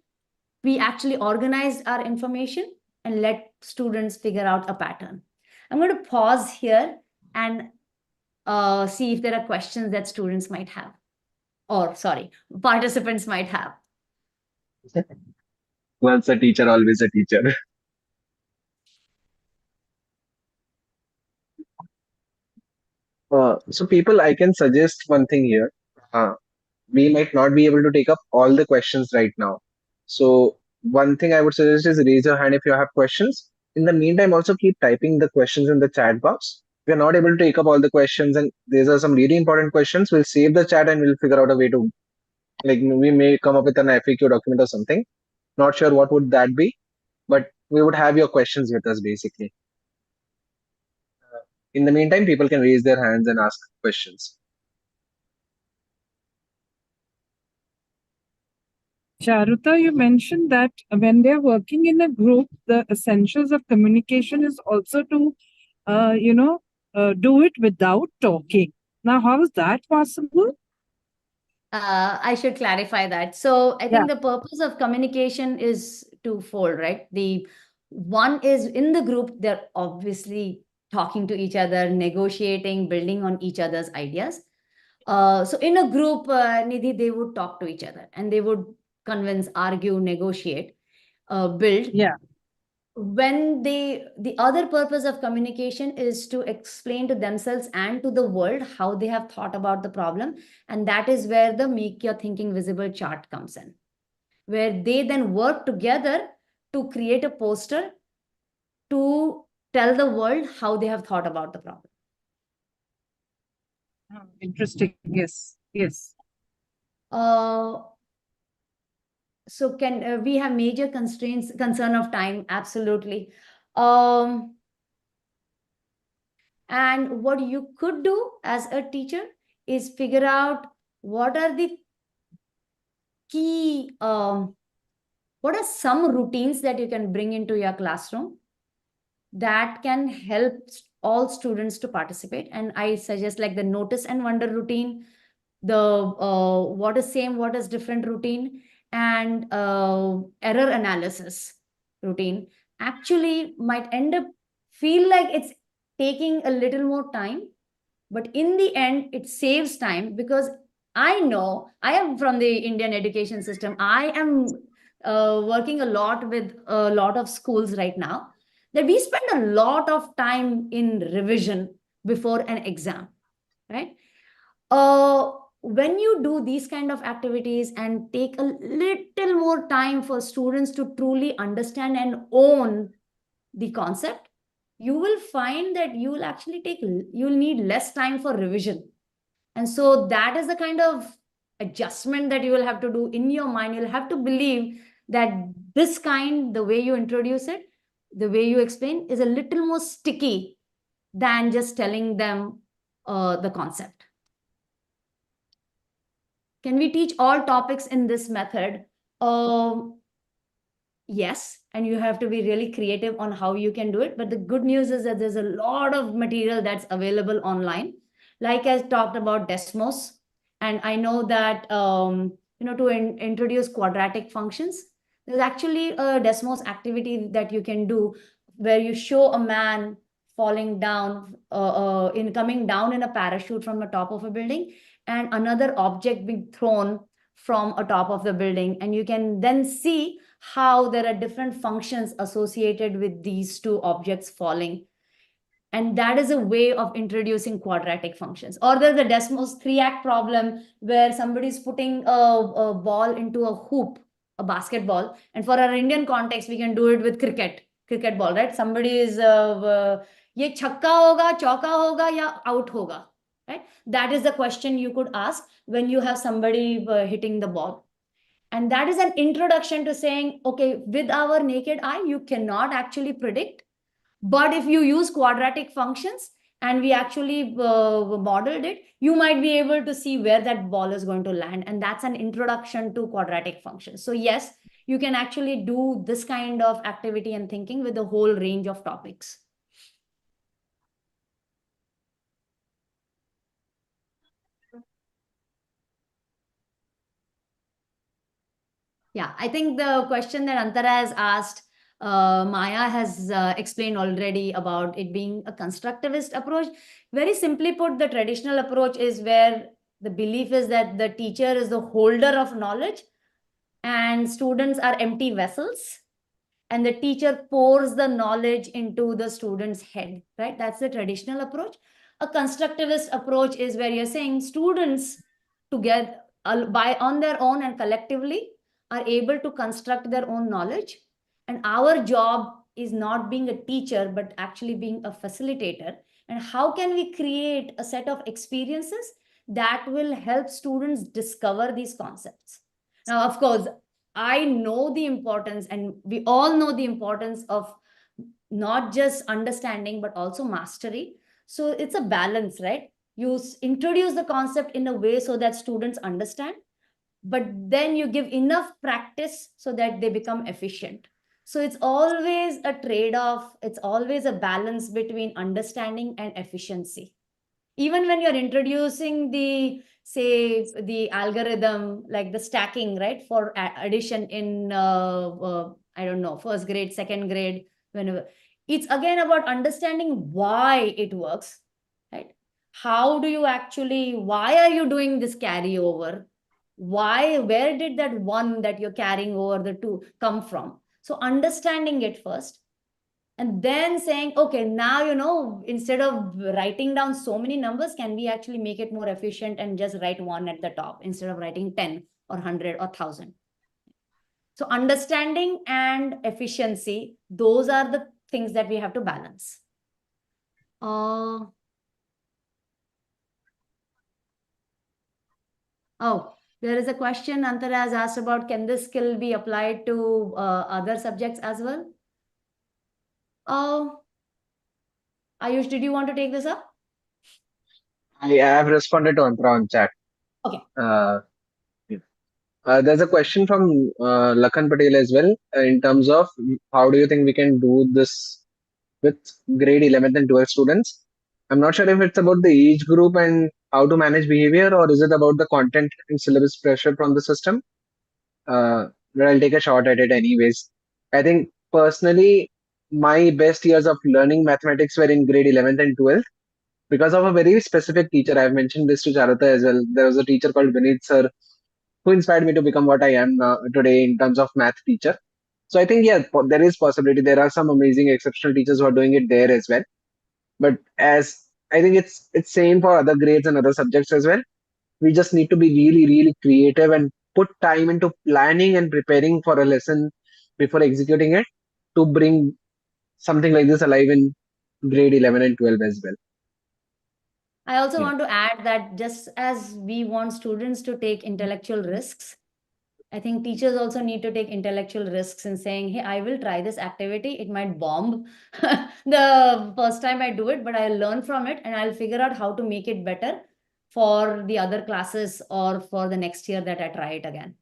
we actually organized our information and let students figure out a pattern. I'm going to pause here and see if there are questions that students might have, or sorry, participants might have. Once a teacher, always a teacher. So people, I can suggest one thing here. We might not be able to take up all the questions right now. So one thing I would suggest is raise your hand if you have questions. In the meantime, also keep typing the questions in the chat box. If you're not able to take up all the questions and these are some really important questions, we'll save the chat and we'll figure out a way to, like, we may come up with an FAQ document or something. Not sure what would that be, but we would have your questions with us basically. In the meantime, people can raise their hands and ask questions. Charuta, you mentioned that when they're working in a group, the essentials of communication is also to, do it without talking. Now, how is that possible? I should clarify that. So I think the purpose of communication is twofold, right? The one is in the group, they're obviously talking to each other, negotiating, building on each other's ideas. So in a group, Nidhi, they would talk to each other and they would convince, argue, negotiate, build. Yeah. When the other purpose of communication is to explain to themselves and to the world how they have thought about the problem, and that is where the make your thinking visible chart comes in, where they then work together to create a poster to tell the world how they have thought about the problem. Interesting. Yes. So can we have major concern of time? Absolutely. And what you could do as a teacher is figure out what are the key, what are some routines that you can bring into your classroom that can help all students to participate. And I suggest like the notice and wonder routine, the what is same, what is different routine, and error analysis routine actually might end up feel like it's taking a little more time, but in the end it saves time, because I know I am from the Indian education system. I am working a lot with a lot of schools right now, that we spend a lot of time in revision before an exam, right? When you do these kind of activities and take a little more time for students to truly understand and own the concept, you will find that you will actually you'll need less time for revision. And so that is the kind of adjustment that you will have to do in your mind. You'll have to believe that this kind, the way you introduce it, the way you explain, is a little more sticky than just telling them the concept. Can we teach all topics in this method? Yes, and you have to be really creative on how you can do it. But the good news is that there's a lot of material that's available online. Like I talked about Desmos, and I know that to introduce quadratic functions, there's actually a Desmos activity that you can do where you show a man falling down, in coming down in a parachute from the top of a building, and another object being thrown from a top of the building, and you can then see how there are different functions associated with these two objects falling. And that is a way of introducing quadratic functions. Or there's the Desmos 3-act problem where somebody's putting a ball into a hoop, a basketball. And for our Indian context, we can do it with cricket ball, right? Somebody is, ye chakka hoga, chauka hoga, ya out hoga, right? That is the question you could ask when you have somebody hitting the ball. And that is an introduction to saying, okay, with our naked eye, you cannot actually predict. But if you use quadratic functions and we actually modeled it, you might be able to see where that ball is going to land. And that's an introduction to quadratic functions. So yes, you can actually do this kind of activity and thinking with a whole range of topics. Yeah, I think the question that Antara has asked, Maya has explained already about it being a constructivist approach. Very simply put, the traditional approach is where the belief is that the teacher is the holder of knowledge and students are empty vessels, and the teacher pours the knowledge into the student's head, right? That's the traditional approach. A constructivist approach is where you're saying students together, by on their own and collectively, are able to construct their own knowledge. And our job is not being a teacher, but actually being a facilitator. And how can we create a set of experiences that will help students discover these concepts? Now, of course, I know the importance, and we all know the importance of not just understanding, but also mastery. So it's a balance, right? You introduce the concept in a way so that students understand, but then you give enough practice so that they become efficient. So it's always a trade-off. It's always a balance between understanding and efficiency. Even when you're introducing the, say, the algorithm, like the stacking, right, for addition in, I don't know, first grade, second grade, whenever, it's again about understanding why it works, right? How do you actually, why are you doing this carryover? Why, where did that one that you're carrying over the two come from? So understanding it first, and then saying, okay, now, instead of writing down so many numbers, can we actually make it more efficient and just write one at the top instead of writing 10 or 100 or 1,000? So understanding and efficiency, those are the things that we have to balance. Oh, there is a question Antara has asked about, can this skill be applied to other subjects as well? Ayush, did you want to take this up? I have responded to Antara on chat. Okay. There's a question from Lakhan Patel as well in terms of how do you think we can do this with grade 11th and 12th students. I'm not sure if it's about the age group and how to manage behavior, or is it about the content and syllabus pressure from the system. But I'll take a shot at it anyways. I think personally, my best years of learning mathematics were in grade 11th and 12th because of a very specific teacher. I've mentioned this to Charuta as well. There was a teacher called Vinit sir who inspired me to become what I am today in terms of math teacher. So I think, yeah, there is possibility. There are some amazing, exceptional teachers who are doing it there as well. But as I think it's same for other grades and other subjects as well. We just need to be really, really creative and put time into planning and preparing for a lesson before executing it to bring something like this alive in grade 11 and 12 as well. I also Yeah. want to add that just as we want students to take intellectual risks, I think teachers also need to take intellectual risks in saying, hey, I will try this activity. It might bomb the first time I do it, but I'll learn from it and I'll figure out how to make it better for the other classes or for the next year that I try it again.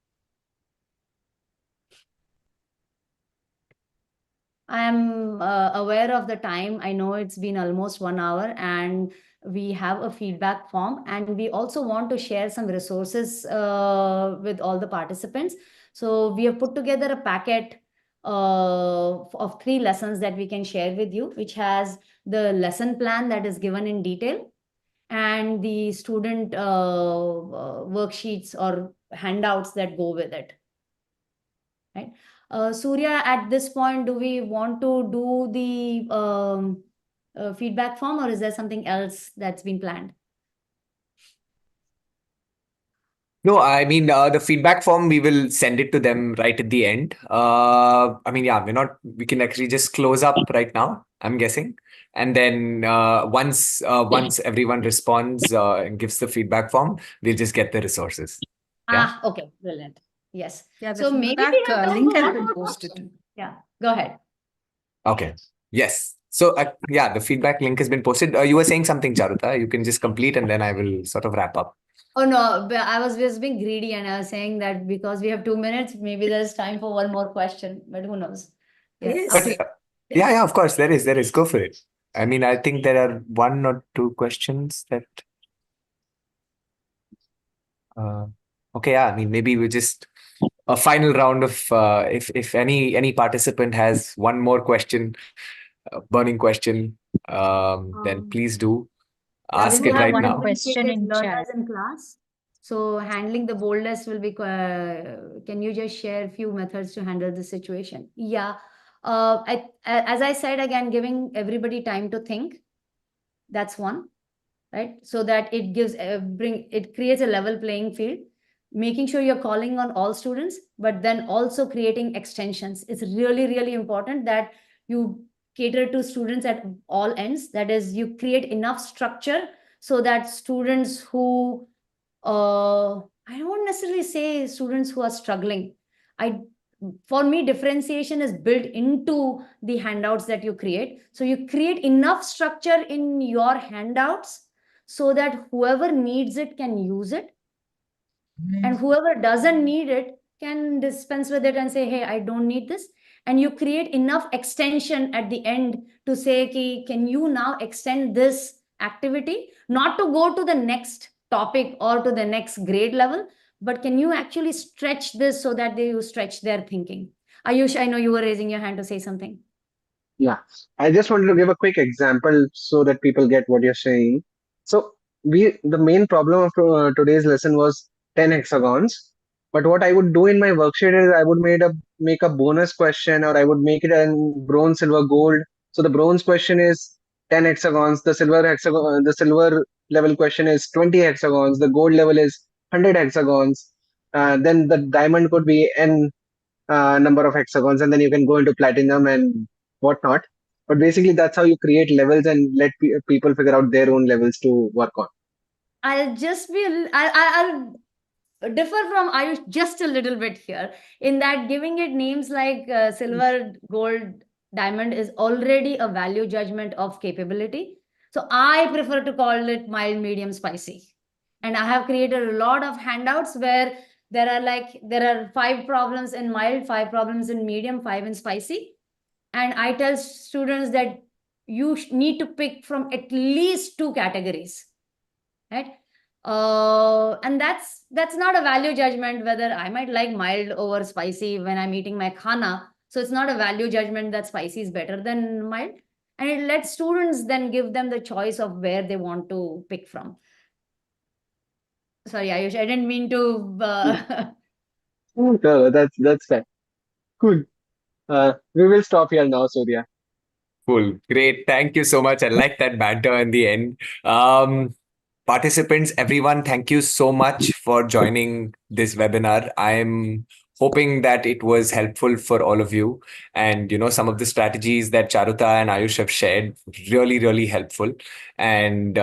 I am aware of the time. I know it's been almost 1 hour and we have a feedback form, and we also want to share some resources with all the participants. So we have put together a packet of 3 lessons that we can share with you, which has the lesson plan that is given in detail and the student worksheets or handouts that go with it. Right. Surya, at this point, do we want to do the feedback form, or is there something else that's been planned? No, I mean, the feedback form, we will send it to them right at the end. I mean, yeah, we can actually just close up right now, I'm guessing. And then once everyone responds and gives the feedback form, we'll just get the resources. Yeah. Okay, brilliant. Yes. Yeah, the So maybe feedback we have time link for has one been more posted. question. Yeah, go ahead. Okay. Yes. So, yeah, the feedback link has been posted. You were saying something, Charuta. You can just complete and then I will sort of wrap up. Oh no, but I was just being greedy and I was saying that because we have 2 minutes, maybe there's time for one more question, but who knows? Yes. But yeah, of course, there is. Go for it. I mean, I think there are 1 or 2 questions that. Okay, yeah. I mean, maybe we just a final round of if any participant has one more question, burning question, then please do ask We it have right one now. question in learners in class. So handling the boldness will be, can you just share a few methods to handle the situation? Yeah. As I said, again, giving everybody time to think. That's one, right? So that it gives, it creates a level playing field, making sure you're calling on all students, but then also creating extensions. It's really, really important that you cater to students at all ends. That is, you create enough structure so that students who, I don't want necessarily say students who are struggling. For me, differentiation is built into the handouts that you create. So you create enough structure in your handouts so that whoever needs it can use it. And whoever doesn't need it can dispense with it and say, hey, I don't need this. And you create enough extension at the end to say, can you now extend this activity? Not to go to the next topic or to the next grade level, but can you actually stretch this so that you stretch their thinking? Ayush, I know you were raising your hand to say something. Yeah, I just wanted to give a quick example so that people get what you're saying. So the main problem of today's lesson was 10 hexagons. But what I would do in my worksheet is I would make a bonus question, or I would make it in bronze, silver, gold. So the bronze question is 10 hexagons. The silver level question is 20 hexagons. The gold level is 100 hexagons. Then the diamond could be n number of hexagons, and then you can go into platinum and whatnot. But basically, that's how you create levels and let people figure out their own levels to work on. I'll just be, I'll differ from Ayush just a little bit here, in that giving it names like silver, gold, diamond is already a value judgment of capability. So I prefer to call it mild, medium, spicy. And I have created a lot of handouts where there are 5 problems in mild, 5 problems in medium, 5 in spicy. And I tell students that you need to pick from at least 2 categories, right? And that's not a value judgment whether I might like mild over spicy when I'm eating my khana. So it's not a value judgment that spicy is better than mild. And it lets students then give them the choice of where they want to pick from. Sorry, Ayush, I didn't mean to. No, that's fair. Cool. We will stop here now, Surya. Cool. Great. Thank you so much. I like that banter in the end. Participants, everyone, thank you so much for joining this webinar. I'm hoping that it was helpful for all of you. And, some of the strategies that Charuta and Ayush have shared, really, really helpful. And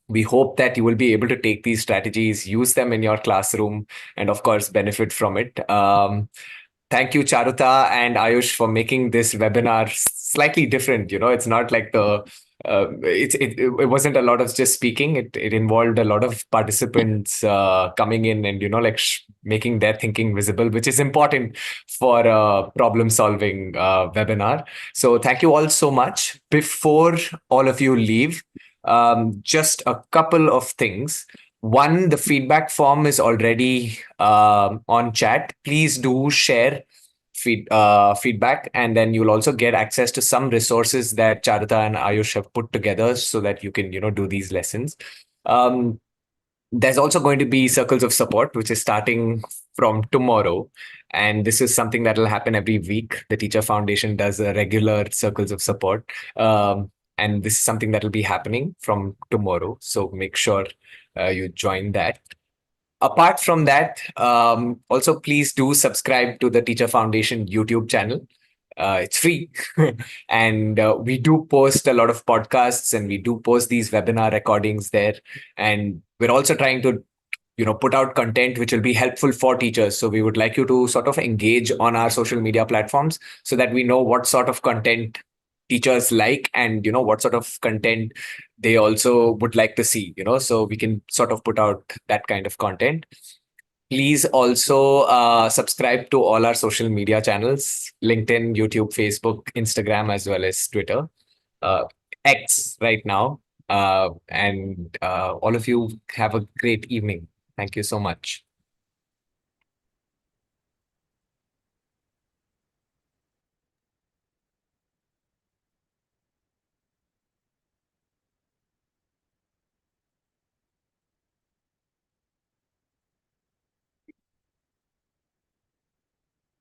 we hope that you will be able to take these strategies, use them in your classroom, and of course, benefit from it. Thank you, Charuta and Ayush, for making this webinar slightly different. It's not like it wasn't a lot of just speaking. It involved a lot of participants coming in and like making their thinking visible, which is important for a problem solving webinar. So thank you all so much. Before all of you leave, just a couple of things. One, the feedback form is already on chat. Please do share feedback, and then you'll also get access to some resources that Charuta and Ayush have put together so that you can, do these lessons. There's also going to be circles of support, which is starting from tomorrow. And this is something that will happen every week. The Teacher Foundation does a regular circles of support. And this is something that will be happening from tomorrow. So make sure you join that. Apart from that, also please do subscribe to the Teacher Foundation YouTube channel. It's free. And we do post a lot of podcasts and we do post these webinar recordings there. And we're also trying to put out content which will be helpful for teachers. So we would like you to sort of engage on our social media platforms so that we know what sort of content teachers like and what sort of content they also would like to see, so we can sort of put out that kind of content. Please also subscribe to all our social media channels: LinkedIn, YouTube, Facebook, Instagram, as well as Twitter, uh, X right now. And all of you have a great evening. Thank you so much.